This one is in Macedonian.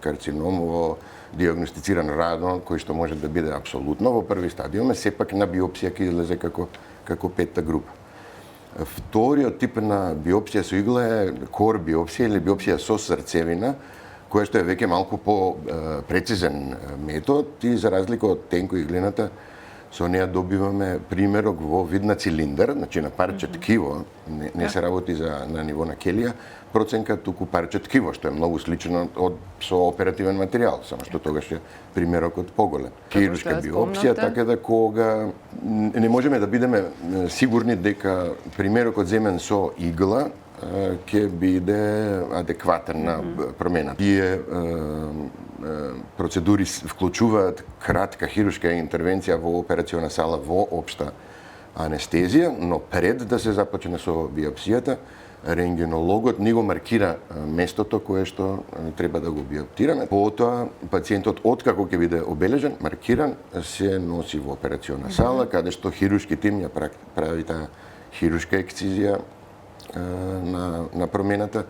карцином во диагностициран рано, кој што може да биде апсолутно во први стадиум, сепак на биопсија ќе излезе како петта група. Вториот тип на биопсија со игла е кор биопсија или биопсија со срцевина, која што е веќе малку по прецизен метод и за разлика од тенко иглината, со неа добиваме примерок во вид на цилиндар, значи на парче ткиво, не се работи на ниво на келија, проценка туку парче ткиво, што е многу слично со оперативен материјал, само што тогаш е примерокот поголем. Хируршка биопсија, така да кога не можеме да бидеме сигурни дека примерокот земен со игла ќе биде адекватен на промената. Тие процедури вклучуваат кратка хируршка интервенција во операциона сала во општа анестезија, но пред да се започне со биопсијата, рентгенологот ни го маркира местото кое што треба да го биоптираме. Потоа пациентот откако ќе биде обележен, маркиран, се носи во операциона сала, каде што хируршки тим ја прави таа хируршка ексцизија на промената